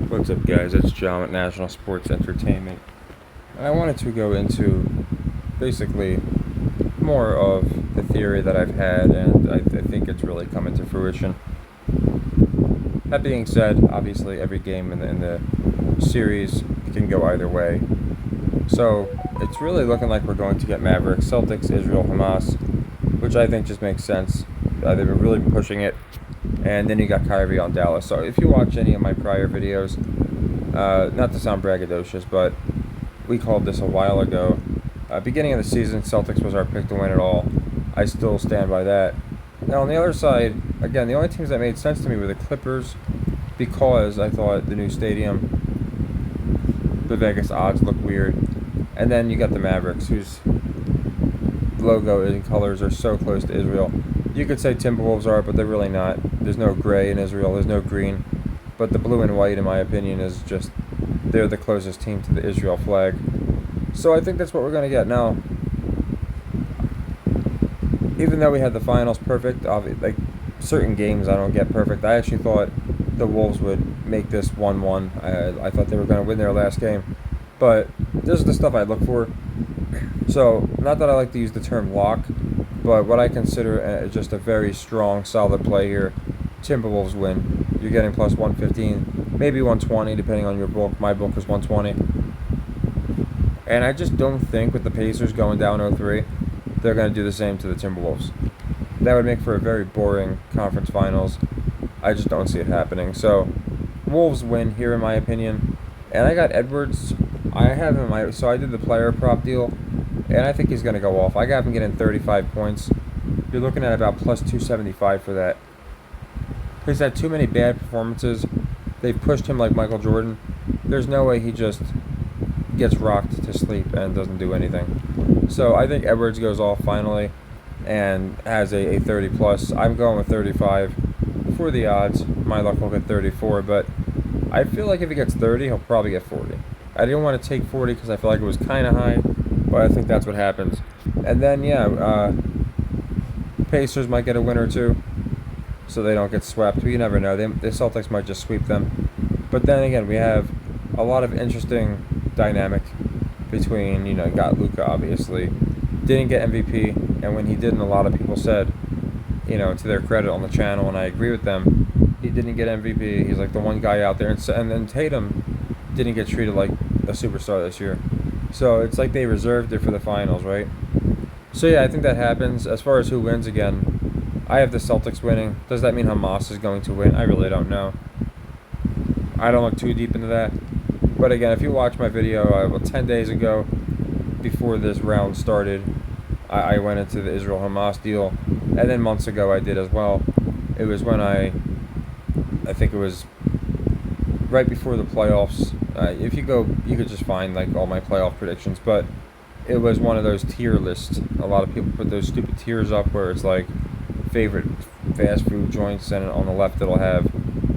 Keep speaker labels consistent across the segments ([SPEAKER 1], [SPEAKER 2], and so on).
[SPEAKER 1] What's up, guys? It's John at National Sports Entertainment. And I wanted to go into basically more of the theory that I've had, and I think it's really coming to fruition. That being said, obviously every game in the series can go either way. So it's really looking like we're going to get Mavericks, Celtics, Israel, Hamas, which I think just makes sense. They've been really pushing it. And then you got Kyrie on Dallas. So if you watch any of my prior videos, not to sound braggadocious, but we called this a while ago. Beginning of the season, Celtics was our pick to win it all. I still stand by that. Now on the other side, again, the only teams that made sense to me were the Clippers, because I thought the new stadium, the Vegas odds look weird. And then you got the Mavericks, whose logo and colors are so close to Israel. You could say Timberwolves are, but they're really not. There's no gray in Israel. There's no green. But the blue and white, in my opinion, is just, they're the closest team to the Israel flag. So I think that's what we're going to get. Now, even though we had the finals perfect, like certain games I don't get perfect, I actually thought the Wolves would make this 1-1. I thought they were going to win their last game. But this is the stuff I look for. So, not that I like to use the term lock, but what I consider just a very strong, solid play here. Timberwolves win. You're getting plus 115, maybe 120, depending on your book. My book was 120. And I just don't think with the Pacers going down 0-3, they're going to do the same to the Timberwolves. That would make for a very boring conference finals. I just don't see it happening. So, Wolves win here, in my opinion. And I got Edwards. I have him. So I did the player prop deal, and I think he's going to go off. I got him getting 35 points. You're looking at about plus 275 for that. He's had too many bad performances. They've pushed him like Michael Jordan. There's no way he just gets rocked to sleep and doesn't do anything. So I think Edwards goes off finally and has a 30 plus. I'm going with 35 for the odds. My luck will get 34, but I feel like if he gets 30, he'll probably get 40. I didn't want to take 40 because I feel like it was kind of high, but I think that's what happens. And then, Pacers might get a win or two, so they don't get swept. You never know. The Celtics might just sweep them. But then again, we have a lot of interesting dynamic between, got Luka, obviously. Didn't get MVP, and when he didn't, a lot of people said, to their credit on the channel, and I agree with them, he didn't get MVP. He's like the one guy out there. And then Tatum didn't get treated like a superstar this year. So it's like they reserved it for the finals, right? So yeah, I think that happens. As far as who wins, again, I have the Celtics winning. Does that mean Hamas is going to win? I really don't know. I don't look too deep into that. But again, if you watch my video about 10 days ago, before this round started, I went into the Israel-Hamas deal. And then months ago I did as well. It was when I think it was right before the playoffs. If you go, you could just find like all my playoff predictions, but it was one of those tier lists. A lot of people put those stupid tiers up where it's like favorite fast food joints, and on the left it'll have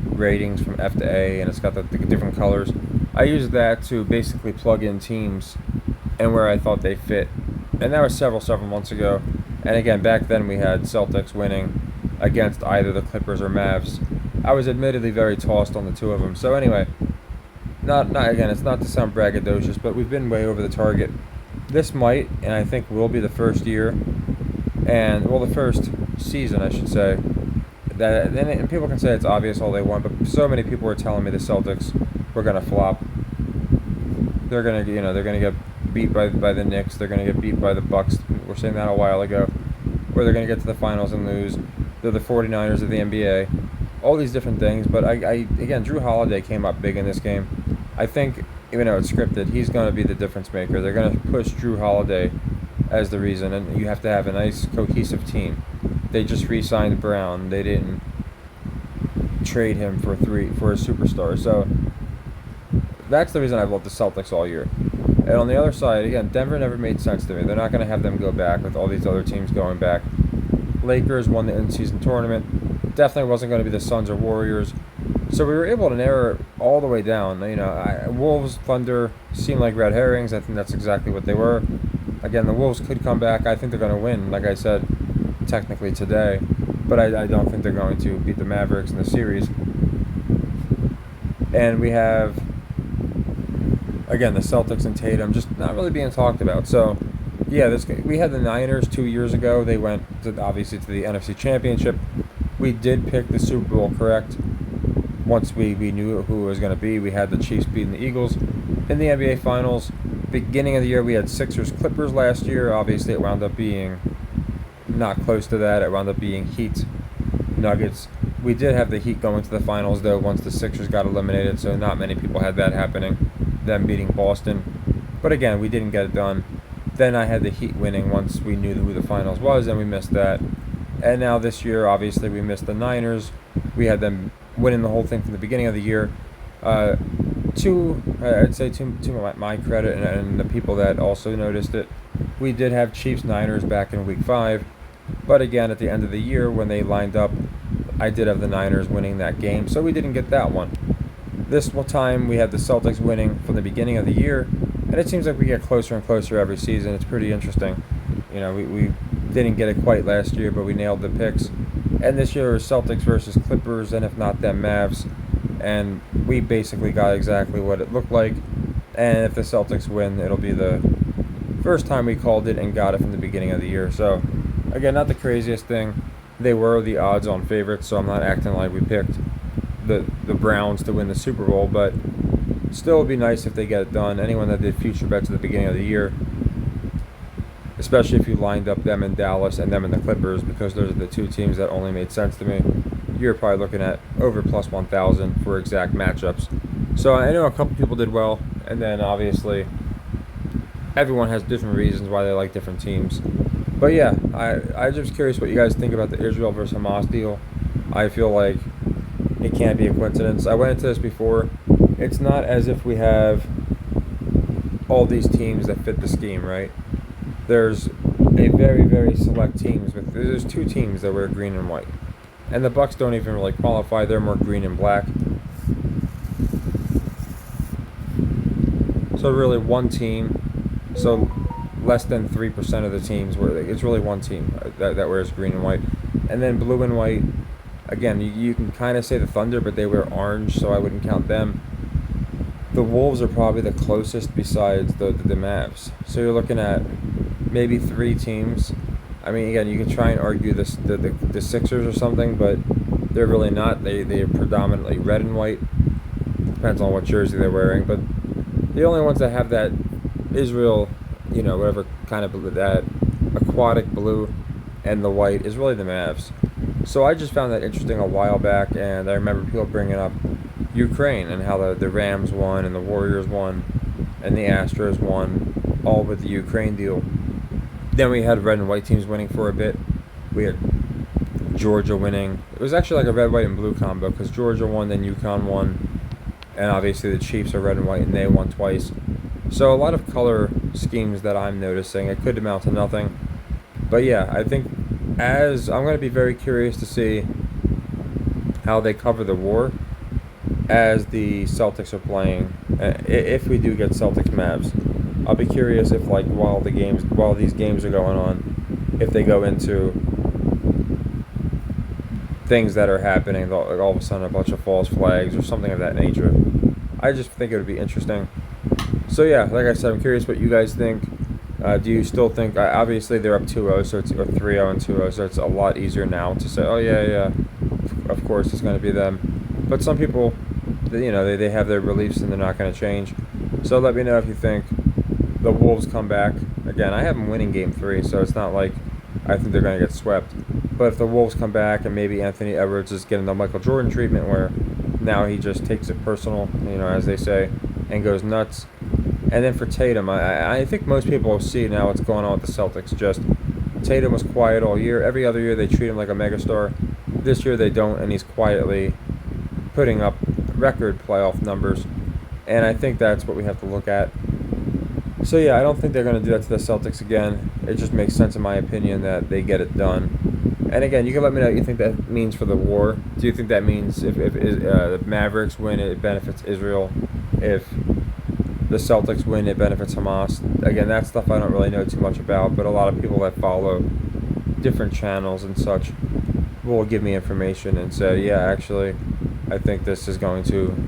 [SPEAKER 1] ratings from F to A, and it's got the different colors. I used that to basically plug in teams and where I thought they fit, and that was several months ago. And again, back then we had Celtics winning against either the Clippers or Mavs. I was admittedly very tossed on the two of them. So anyway, not again, it's not to sound braggadocious, but we've been way over the target. This might, and I think will be the first year, and the first season, I should say. And people can say it's obvious all they want, but so many people were telling me the Celtics were gonna flop. They're gonna get beat by the Knicks. They're gonna get beat by the Bucks. We were saying that a while ago. Or they're gonna get to the finals and lose. They're the 49ers of the NBA. All these different things, but again, Drew Holiday came up big in this game. I think, even though it's scripted, he's going to be the difference maker. For going to push Drew Holiday as the reason, and you have to have a nice, cohesive team. They just re-signed Brown. They didn't trade him for a superstar. So that's the reason I've loved the Celtics all year. And on the other side, again, Denver never made sense to me. They're not going to have them go back with all these other teams going back. Lakers won the in-season tournament. Definitely wasn't going to be the Suns or Warriors. So we were able to narrow it all the way down. Wolves, Thunder seemed like red herrings. I think that's exactly what they were. Again, the Wolves could come back. I think they're going to win, like I said, technically today. But I don't think they're going to beat the Mavericks in the series. And we have, again, the Celtics and Tatum just not really being talked about. So, yeah, we had the Niners 2 years ago. They went obviously to the NFC Championship. We did pick the Super Bowl correct. Once we knew who it was going to be, we had the Chiefs beating the Eagles in the NBA Finals. Beginning of the year, we had Sixers Clippers last year. Obviously, it wound up being not close to that. It wound up being Heat Nuggets. We did have the Heat going to the finals, though, once the Sixers got eliminated, so not many people had that happening, them beating Boston. But again, we didn't get it done. Then I had the Heat winning once we knew who the finals was, and we missed that. And now this year, obviously, we missed the Niners. We had them winning the whole thing from the beginning of the year. I'd say to my credit and the people that also noticed it, we did have Chiefs-Niners back in Week 5. But again, at the end of the year, when they lined up, I did have the Niners winning that game, so we didn't get that one. This time, we had the Celtics winning from the beginning of the year, and it seems like we get closer and closer every season. It's pretty interesting. You know, we didn't get it quite last year, but we nailed the picks. And this year was Celtics versus Clippers, and if not them, Mavs. And we basically got exactly what it looked like. And if the Celtics win, it'll be the first time we called it and got it from the beginning of the year. So, again, not the craziest thing. They were the odds-on favorites, so I'm not acting like we picked the Browns to win the Super Bowl, but still, it'd be nice if they get it done. Anyone that did future bets at the beginning of the year, especially if you lined up them in Dallas and them in the Clippers, because those are the two teams that only made sense to me, you're probably looking at over plus 1,000 for exact matchups. So I know a couple people did well, and then obviously everyone has different reasons why they like different teams. But yeah, I'm just curious what you guys think about the Israel versus Hamas deal. I feel like it can't be a coincidence. I went into this before. It's not as if we have all these teams that fit the scheme, right? There's a very, very select teams. There's two teams that wear green and white. And the Bucks don't even really qualify. They're more green and black. So really one team. So less than 3% of the teams it's really one team that wears green and white. And then blue and white, again, you can kind of say the Thunder, but they wear orange, so I wouldn't count them. The Wolves are probably the closest besides the Mavs. So you're looking at maybe three teams. I mean, again, you can try and argue the Sixers or something, but they're really not. They are predominantly red and white. Depends on what jersey they're wearing. But the only ones that have that Israel, whatever kind of blue, that aquatic blue and the white is really the Mavs. So I just found that interesting a while back, and I remember people bringing up Ukraine and how the Rams won and the Warriors won and the Astros won, all with the Ukraine deal. Then we had red and white teams winning for a bit. We had Georgia winning. It was actually like a red, white, and blue combo because Georgia won, then UConn won, and obviously the Chiefs are red and white and they won twice. So a lot of color schemes that I'm noticing. It could amount to nothing. But yeah, I think I'm going to be very curious to see how they cover the war as the Celtics are playing. If we do get Celtics Mavs, I'll be curious if while these games are going on, if they go into things that are happening, like all of a sudden a bunch of false flags or something of that nature. I just think it would be interesting. So yeah, like I said, I'm curious what you guys think. Do you still think, obviously they're up 2-0, so it's, or 3-0 and 2-0, so it's a lot easier now to say, oh yeah, of course it's going to be them. But some people, they have their beliefs and they're not going to change. So let me know if you think the Wolves come back. Again, I have them winning Game 3, so it's not like I think they're going to get swept. But if the Wolves come back and maybe Anthony Edwards is getting the Michael Jordan treatment where now he just takes it personal, as they say, and goes nuts. And then for Tatum, I think most people see now what's going on with the Celtics. Just Tatum was quiet all year. Every other year they treat him like a megastar. This year they don't, and he's quietly putting up record playoff numbers. And I think that's what we have to look at. So yeah, I don't think they're going to do that to the Celtics again. It just makes sense in my opinion that they get it done. And again, you can let me know what you think that means for the war. Do you think that means if the Mavericks win, it benefits Israel? If the Celtics win, it benefits Hamas? Again, that stuff I don't really know too much about, but a lot of people that follow different channels and such will give me information and say, yeah, actually, I think this is going to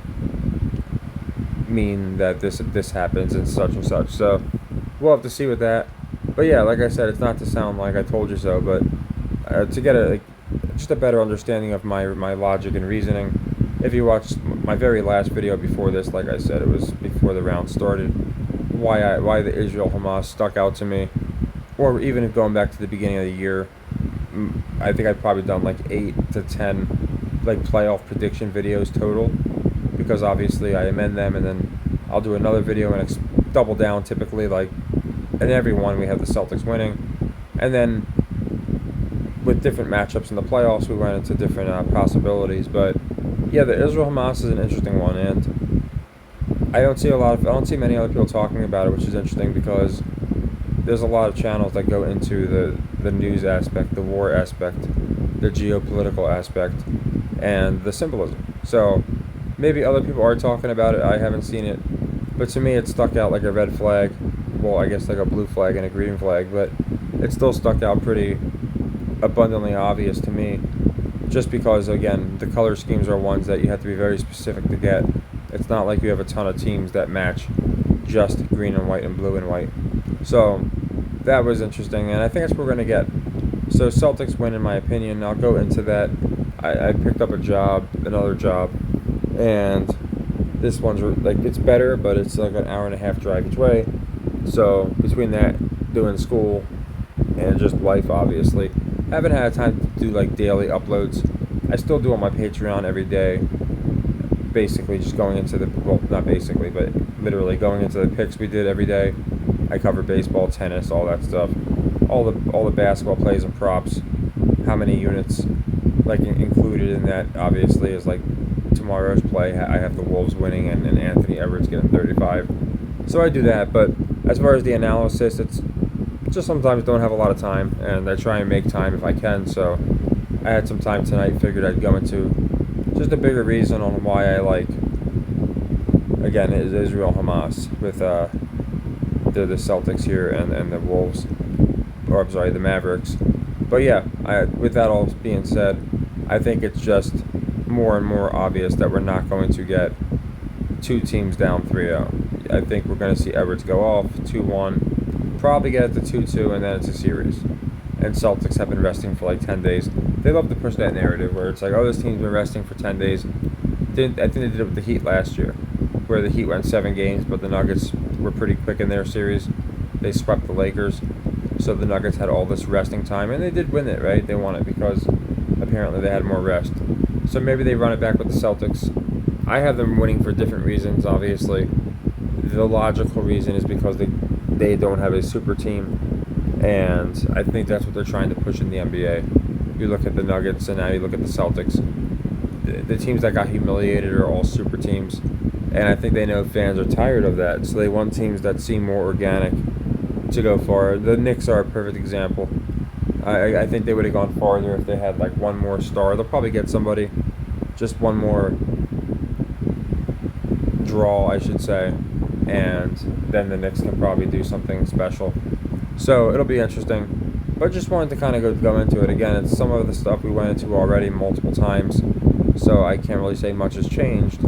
[SPEAKER 1] mean that this happens and such. So we'll have to see with that. But yeah, like I said, it's not to sound like I told you so, but to get just a better understanding of my logic and reasoning. If you watched my very last video before this, like I said, it was before the round started. Why the Israel Hamas stuck out to me, or even if going back to the beginning of the year, I think I've probably done like 8 to 10 like playoff prediction videos total, because obviously I amend them and then I'll do another video and double down typically, like in every one we have the Celtics winning, and then with different matchups in the playoffs we went into different possibilities. But yeah, the Israel Hamas is an interesting one, and I don't see many other people talking about it, which is interesting because there's a lot of channels that go into the news aspect, the war aspect, the geopolitical aspect, and the symbolism. So maybe other people are talking about it. I haven't seen it, but to me it stuck out like a red flag. Well, I guess like a blue flag and a green flag, but it still stuck out pretty abundantly obvious to me, just because again the color schemes are ones that you have to be very specific to get. It's not like you have a ton of teams that match just green and white and blue and white. So that was interesting, and I think that's what we're going to get. So Celtics win, in my opinion. I'll go into that. I picked up another job, and this one's like, it's better, but it's like an hour and a half drive each way. So between that, doing school, and just life, obviously, I haven't had time to do like daily uploads. I still do on my Patreon every day, basically just going into not basically, but literally going into the picks we did every day. I cover baseball, tennis, all that stuff, all the basketball plays and props, how many units, like included in that obviously is like tomorrow's play. I have the Wolves winning and Anthony Edwards getting 35, so I do that. But as far as the analysis, it's just sometimes don't have a lot of time, and I try and make time if I can. So I had some time tonight, figured I'd go into just a bigger reason on why I like, again, is Israel Hamas with the Celtics here and the Wolves, or I'm sorry, the Mavericks. But yeah, with that all being said, I think it's just more and more obvious that we're not going to get two teams down 3-0. I think we're going to see Edwards go off 2-1, probably get it to 2-2, and then it's a series. And Celtics have been resting for like 10 days. They love to push that narrative where it's like, oh, this team's been resting for 10 days. I think they did it with the Heat last year, where the Heat went 7 games, but the Nuggets were pretty quick in their series. They swept the Lakers, so the Nuggets had all this resting time, and they did win it, right? They won it because apparently they had more rest. So maybe they run it back with the Celtics. I have them winning for different reasons, obviously. The logical reason is because they don't have a super team, and I think that's what they're trying to push in the NBA. You look at the Nuggets, and now you look at the Celtics. The teams that got humiliated are all super teams, and I think they know fans are tired of that, so they want teams that seem more organic to go far. The Knicks are a perfect example. I think they would have gone farther if they had like one more star. They'll probably get somebody, just one more draw, I should say, and then the Knicks can probably do something special. So it'll be interesting. But just wanted to kind of go into it. Again, it's some of the stuff we went into already multiple times, so I can't really say much has changed.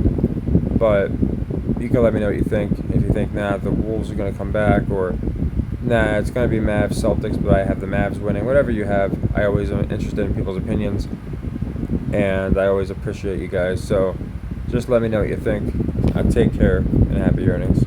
[SPEAKER 1] But you can let me know what you think. If you think, nah, the Wolves are going to come back, or nah, it's going to be Mavs, Celtics, but I have the Mavs winning. Whatever you have, I always am interested in people's opinions, and I always appreciate you guys. So just let me know what you think. Take care, and happy earnings.